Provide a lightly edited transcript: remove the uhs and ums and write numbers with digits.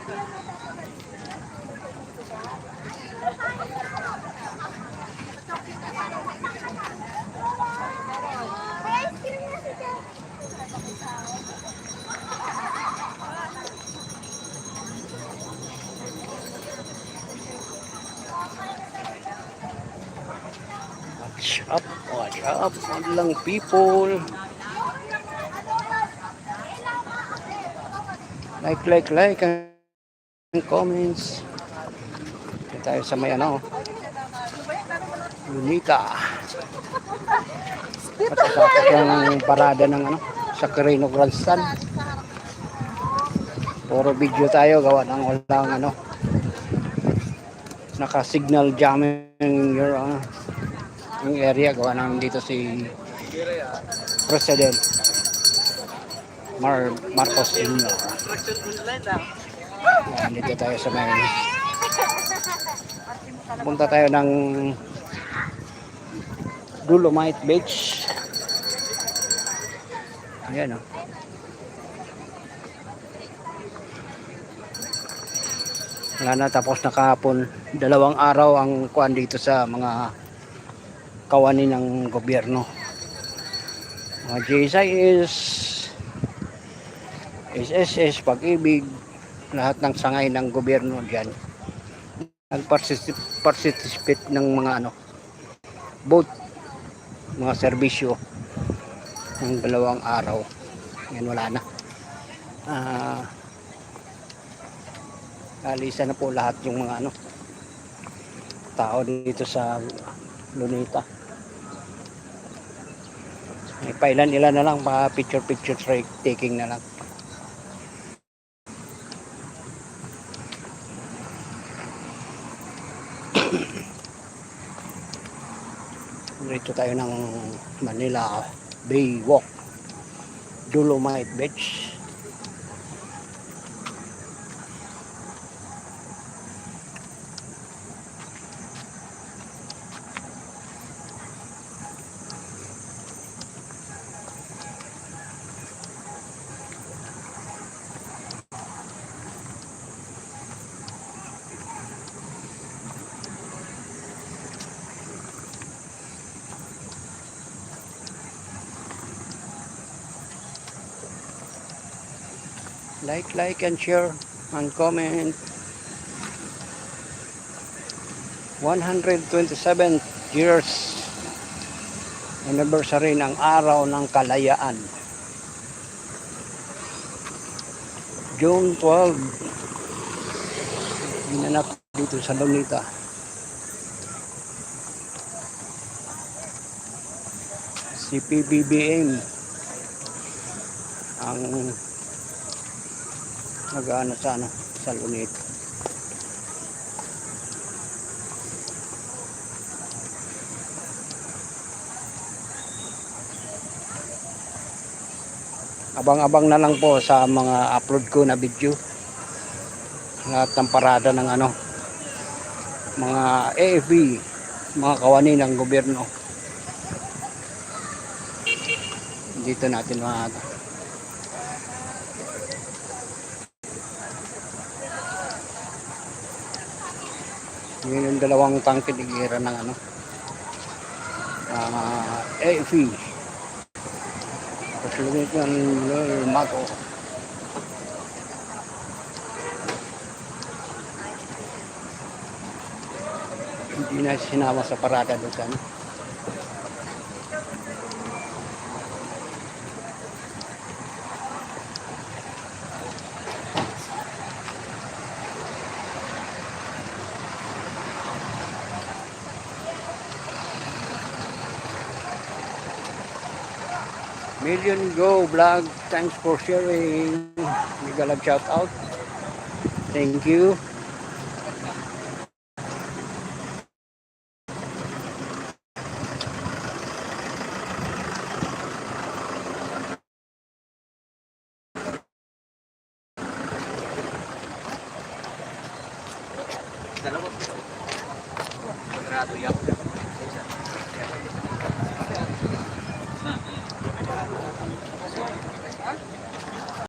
Watch up, lang people. Like, and comments. Dito tayo sa may ano, Lunita. Matatapos yung parada ng ano, sa Quirino Grandstand. Puro video tayo, gawa ng walang ano, naka-signal jamming yung area, gawa ng dito si President Marcos Jr. Yan, dito tayo sa may punta tayo ng Dolomite Beach. Ayan o. Wala na, tapos na kahapon. 2 araw ang kuan dito sa mga kawani ng gobyerno. Mga GSIS, SSS, Pag-ibig, lahat ng sangay ng gobyerno dyan nag-participate ng mga ano, both mga serbisyo ng 2 araw. Yan, wala na. Alisa na po lahat yung mga ano, tao dito sa Lunita. Pailan-ilan na lang, pa picture taking na lang. Dito tayo ng Manila Bay Walk, Dolomite Beach. Like and share and comment. 127 years anniversary ng araw ng kalayaan. June 12, ginanap dito sa Lunita. Si PBBM ang nag-ano sa Lunita. Abang-abang na lang po sa mga upload ko na video. Lahat ng parada ng ano, mga AFP, mga kawani ng gobyerno. Dito natin mga yun yung 2 tangke digira ng ano, AFP. Lumit ng mato. Hindi na sinama sa parada doon sa ano. Million Go Vlog, thanks for sharing. Mega love shout out. Thank you.